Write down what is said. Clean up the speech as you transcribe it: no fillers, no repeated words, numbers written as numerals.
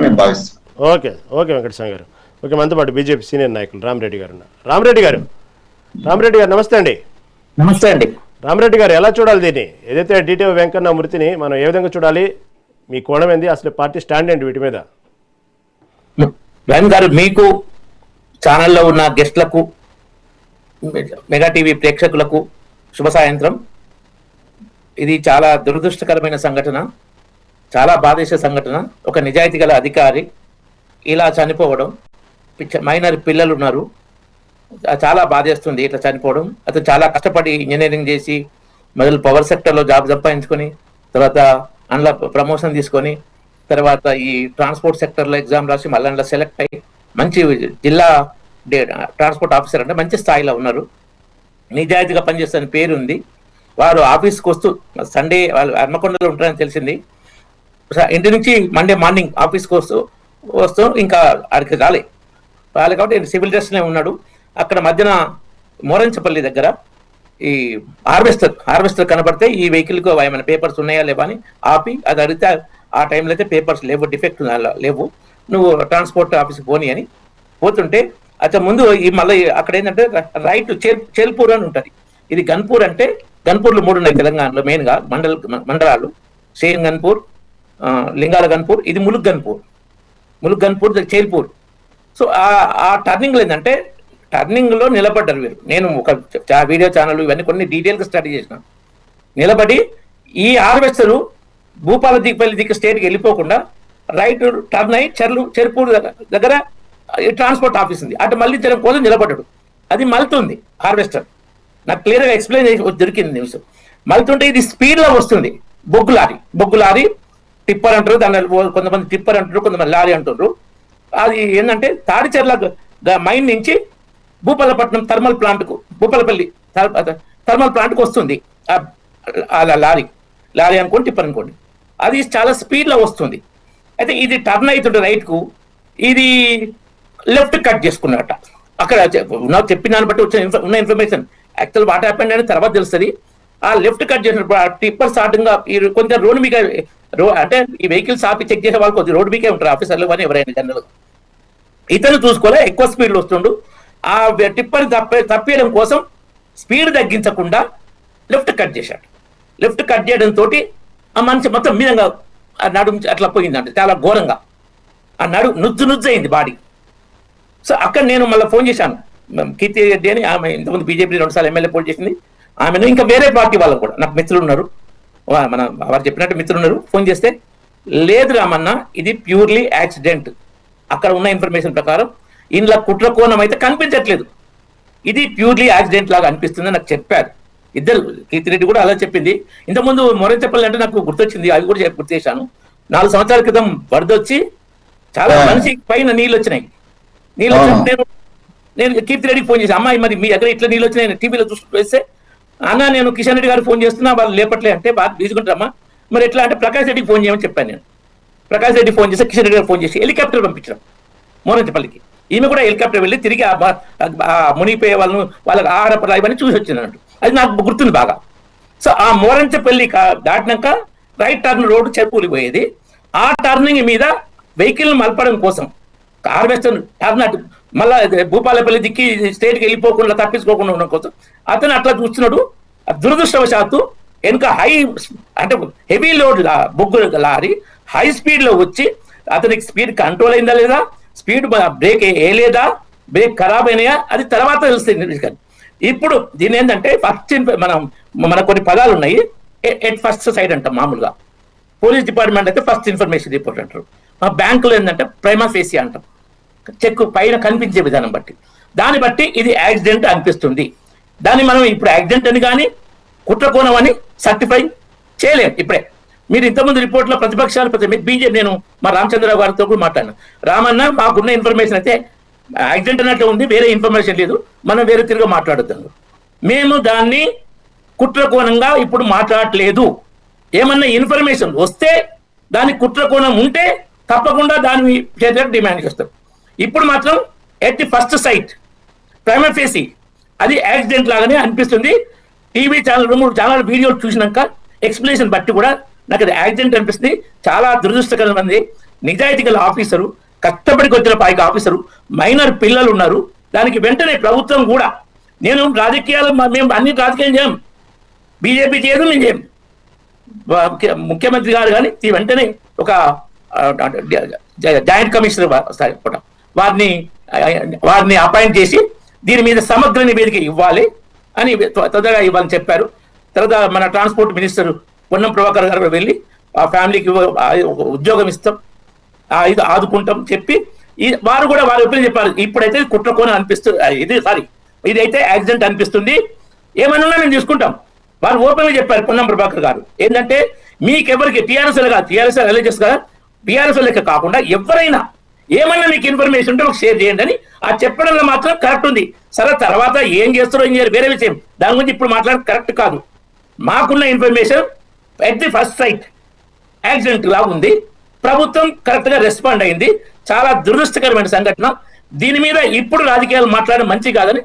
మేము భావిస్తున్నాం. Okay okay Venkataswamy గారు. ఓకే, మనతో పాటు బీజేపీ సీనియర్ నాయకులు రామిరెడ్డి గారు ఉన్నారు. రామిరెడ్డి గారు నమస్తే అండి. నమస్తే అండి. రామిరెడ్డి గారు, ఎలా చూడాలి దీన్ని? ఏదైతే డిటిఓ వెంకన్న మృతిని మనం ఏ విధంగా చూడాలి? మీ కోణం ఏంది? అసలు పార్టీ స్టాండ్ ఏంటి వీటి మీద? రవీంద్ర గారు, మీకు ఛానల్లో ఉన్న గెస్ట్లకు, మెగా టీవీ ప్రేక్షకులకు శుభ సాయంత్రం. ఇది చాలా దురదృష్టకరమైన సంఘటన, చాలా బాధేసే సంఘటన. ఒక నిజాయితీ గల అధికారి ఇలా చనిపోవడం, మైనర్ పిల్లలు ఉన్నారు, చాలా బాధేస్తుంది ఇట్లా చనిపోవడం. అతను చాలా కష్టపడి ఇంజనీరింగ్ చేసి మొదలు పవర్ సెక్టర్లో జాబ్ సంపాదించుకొని, తర్వాత అందులో ప్రమోషన్ తీసుకొని, తర్వాత ఈ ట్రాన్స్పోర్ట్ సెక్టర్లో ఎగ్జామ్ రాసి మళ్ళీ అందులో సెలెక్ట్ అయ్యి మంచి జిల్లా ట్రాన్స్పోర్ట్ ఆఫీసర్ అంటే మంచి స్థాయిలో ఉన్నారు. నిజాయితీగా పనిచేస్తున్న పేరు ఉంది. వారు ఆఫీస్కి వస్తూ, సండే వాళ్ళు హన్మకొండలో ఉంటారని తెలిసింది, ఇంటి నుంచి మండే మార్నింగ్ ఆఫీస్కి వస్తూ ఇంకా అక్కడికి రాలే కాబట్టి సివిల్ డ్రెస్లోనే ఉన్నాడు. అక్కడ మధ్యన మోరంచపల్లి దగ్గర ఈ హార్వెస్టర్ కనబడితే ఈ వెహికల్కు ఏమైనా పేపర్స్ ఉన్నాయా లేవా అని ఆపి అది అడిగితే ఆ టైంలో అయితే పేపర్స్ లేవు, డిఫెక్ట్ లేవు, నువ్వు ట్రాన్స్పోర్ట్ ఆఫీస్కి పోనీ అని పోతుంటే అచ్చా ముందు ఈ మళ్ళీ అక్కడ ఏంటంటే రైట్ చేల్పూర్ అని ఉంటుంది. ఇది గన్పూర్ అంటే గన్పూర్లు 3 ఉన్నాయి తెలంగాణలో మెయిన్గా మండలాలు: షేన్ గన్పూర్, లింగాల గన్పూర్, ఇది ములుగ్ గన్పూర్ చేల్పూర్. సో ఆ టర్నింగ్లో ఏంటంటే టర్నింగ్లో నిలబడ్డారు వీరు. నేను ఒక వీడియో ఛానల్ ఇవన్నీ కొన్ని డీటెయిల్గా స్టడీ చేసిన. నిలబడి ఈ హార్వెస్టరు భూపాలపల్లి దిక్కు స్టేట్కి వెళ్ళిపోకుండా రైట్ టర్న్ అయ్యి చెరుపూర్ దగ్గర ట్రాన్స్పోర్ట్ ఆఫీస్ ఉంది, అటు మళ్ళీ కోసం నిలబడ్డాడు. అది మలుతుంది హార్వెస్టర్. నాకు క్లియర్గా ఎక్స్ప్లెయిన్ చేసి దొరికింది నిమిషం. మలుతుంటే ఇది స్పీడ్లో వస్తుంది. బొగ్గు లారీ టిప్పర్ అంటారు దాని, కొంతమంది టిప్పర్ అంటారు, కొంతమంది లారీ అంటారు. అది ఏంటంటే తాడిచెర్ల మైన్ నుంచి భూపాలపట్నం భూపాలపల్లి థర్మల్ ప్లాంట్కి వస్తుంది లారీ అనుకోండి, టిప్పర్ అనుకోండి. అది చాలా స్పీడ్లో వస్తుంది. అయితే ఇది టర్న్ అవుతుంటే రైట్కు, ఇది లెఫ్ట్ కట్ చేసుకున్నట. అక్కడ చెప్పిన దాన్ని బట్టి ఉన్న ఇన్ఫర్మేషన్ యాక్చువల్ వాట్ హ్యాపెండ్ అని తర్వాత తెలుస్తుంది. ఆ లెఫ్ట్ కట్ చేసినప్పుడు ఆ టిప్పర్ స్టార్టింగ్ కొంచెం రోడ్డు మీకే అంటే ఈ వెహికల్స్ ఆపి చెక్ చేసే వాళ్ళు కొద్దిగా రోడ్డు మీకే ఉంటారు ఆఫీసర్లు కానీ ఎవరైనా జనరల్గా. ఇతను చూసుకోలే, ఎక్కువ స్పీడ్లో వస్తుండు. ఆ టిప్పర్ తప్పేయడం కోసం స్పీడ్ తగ్గించకుండా లెఫ్ట్ కట్ చేశాడు. లెఫ్ట్ కట్ చేయడంతో ఆ మనిషి మొత్తం మీదంగా నడుము అట్లా పోయిందంటే చాలా ఘోరంగా ఆ నుజ్జు అయింది బాడీ. సో అక్కడ నేను మళ్ళీ ఫోన్ చేశాను కీర్తి రెడ్డి అని, ఆమె ఇంతకుముందు బీజేపీ 2 సార్లు ఎమ్మెల్యే పోటీ చేసింది. ఆమెను ఇంకా వేరే పార్టీ వాళ్ళు కూడా నాకు మిత్రులు ఉన్నారు, వారు చెప్పినట్టు మిత్రులు ఉన్నారు. ఫోన్ చేస్తే లేదు రామన్న, ఇది ప్యూర్లీ యాక్సిడెంట్. అక్కడ ఉన్న ఇన్ఫర్మేషన్ ప్రకారం ఇంట్లో కుట్ర కోణం అయితే కనిపించట్లేదు, ఇది ప్యూర్లీ యాక్సిడెంట్ లాగా అనిపిస్తుందని నాకు చెప్పారు ఇద్దరు. కీర్తిరెడ్డి కూడా అలా చెప్పింది. ఇంతకుముందు మొరంచపల్లి అంటే నాకు గుర్తొచ్చింది, అవి కూడా గుర్తు చేశాను. 4 సంవత్సరాల క్రితం వరద వచ్చి చాలా మనిషి పైన నీళ్ళు వచ్చినాయి. నేను కీర్తిరెడ్డికి ఫోన్ చేసి, అమ్మాయి మరి మీ దగ్గర ఇట్లా నీళ్ళు వచ్చినాయి టీవీలో చూసుకుంటూ వేస్తే, అన్న నేను కిషన్ రెడ్డి గారు ఫోన్ చేస్తున్నా, వాళ్ళు లేపట్లే అంటే బాగా తీసుకుంటారమ్మా, మరి ఎట్లా అంటే ప్రకాష్ రెడ్డికి ఫోన్ చేయమని చెప్పాను నేను. ప్రకాష్ రెడ్డి ఫోన్ చేస్తే కిషన్ రెడ్డి గారు ఫోన్ చేసి హెలికాప్టర్ పంపించడం మోరంచపల్లికి. ఈమె కూడా హెలికాప్టర్ వెళ్ళి తిరిగి మునిగిపోయే వాళ్ళకి ఆహార పదాలు ఇవన్నీ చూసి వచ్చిందన్నట్టు. అది నాకు గుర్తుంది బాగా. సో ఆ మోరంచపల్లి దాటినాక రైట్ టర్న్ రోడ్డు చెరుపూలి పోయేది. ఆ టర్నింగ్ మీద వెహికల్ మలపడం కోసం హార్వెస్టర్ టర్న్ అటు మళ్ళా భూపాలపల్లి దిక్కి స్టేట్కి వెళ్ళిపోకుండా తప్పించుకోకుండా ఉండడం కోసం అతను అట్లా చూస్తున్నాడు. దురదృష్టవశాత్తు వెనుక అంటే హెవీ లోడ్ బొగ్గు లారీ హై స్పీడ్లో వచ్చి అతనికి స్పీడ్ కంట్రోల్ అయిందా లేదా, స్పీడ్ బ్రేక్ వేయలేదా, బ్రేక్ ఖరాబ్ అయినాయా, అది తర్వాత తెలుస్తుంది. ఇప్పుడు దీని ఏంటంటే ఫస్ట్ మన కొన్ని పదాలు ఉన్నాయి. ఎట్ ఫస్ట్ సైడ్ అంటాం మామూలుగా, పోలీస్ డిపార్ట్మెంట్ అయితే ఫస్ట్ ఇన్ఫర్మేషన్ రిపోర్ట్ అంటారు. మా బ్యాంకులో ఏంటంటే ప్రైమా ఫేసి అంటాం, చెక్ పైన కనిపించే విధానం బట్టి. దాన్ని బట్టి ఇది యాక్సిడెంట్ అనిపిస్తుంది. దాన్ని మనం ఇప్పుడు యాక్సిడెంట్ అని కానీ కుట్రకోణం అని సర్టిఫై చేయలేం ఇప్పుడే. మీరు ఇంతకుముందు రిపోర్ట్లో ప్రతిపక్షాలు బీజేపీ, నేను మా రామచంద్రరావు గారితో కూడా మాట్లాడినా, రామన్న మాకున్న ఇన్ఫర్మేషన్ అయితే యాక్సిడెంట్ అన్నట్టు ఉంది, వేరే ఇన్ఫర్మేషన్ లేదు, మనం వేరే తిరిగి మాట్లాడొద్దాం. మేము దాన్ని కుట్రకోణంగా ఇప్పుడు మాట్లాడట్లేదు. ఏమన్నా ఇన్ఫర్మేషన్ వస్తే దాని కుట్రకోణం ఉంటే తప్పకుండా దాన్ని చేసేటట్టు డిమాండ్ చేస్తాం. ఇప్పుడు మాత్రం at the first site prima facie అది యాక్సిడెంట్ లాగానే అనిపిస్తుంది. టీవీ ఛానల్ 3 ఛానల్ వీడియోలు చూసినాక ఎక్స్ప్లెనేషన్ బట్టి కూడా నాకు అది యాక్సిడెంట్ అనిపిస్తుంది. చాలా దురదృష్టకరమైనది. నిజాయితీ గల ఆఫీసరు, కష్టపడికి వచ్చిన పైకి ఆఫీసరు, మైనర్ పిల్లలు ఉన్నారు. దానికి వెంటనే ప్రభుత్వం కూడా, నేను రాజకీయాలు మేము అన్ని రాజకీయం చేయం, బీజేపీ చేయదు, మేము చేయం, ముఖ్యమంత్రి గారు కానీ ఈ వెంటనే ఒక జాయింట్ కమిషనర్ వారిని అపాయింట్ చేసి దీని మీద సమగ్ర నివేదిక ఇవ్వాలి అని తొందరగా ఇవ్వాలని చెప్పారు. తర్వాత మన ట్రాన్స్పోర్ట్ మినిస్టర్ పొన్నం ప్రభాకర్ గారు వెళ్ళి ఆ ఫ్యామిలీకి ఉద్యోగం ఇస్తాం, ఇది ఆదుకుంటాం చెప్పి వారు కూడా వారి ఒపీనియన్ చెప్పారు. ఇప్పుడైతే కుట్రకోన అనిపిస్తుంది, ఇదైతే యాక్సిడెంట్ అనిపిస్తుంది, ఏమన్నా మేము తీసుకుంటాం. వారు ఓపెన్ గా చెప్పారు పొన్నం ప్రభాకర్ గారు. ఏంటంటే మీకెవరికి టీఆర్ఎస్ రిలీజియస్ కదా, టీఆర్ఎస్ లెక్క కాకుండా ఎవరైనా ఏమన్నా మీకు ఇన్ఫర్మేషన్ ఉంటే మాకు షేర్ చేయండి అని ఆ చెప్పడంలో మాత్రం కరెక్ట్ ఉంది. సరే తర్వాత ఏం చేస్తారో ఏం చేయాలి వేరే విషయం, దాని గురించి ఇప్పుడు మాట్లాడడం కరెక్ట్ కాదు. మాకున్న information at the first sight accident లా ఉంది, ప్రభుత్వం కరెక్ట్ గా రెస్పాండ్ అయింది. చాలా దురదృష్టకరమైన సంఘటన. దీని మీద ఇప్పుడు రాజకీయాలు మాట్లాడడం మంచి కాదని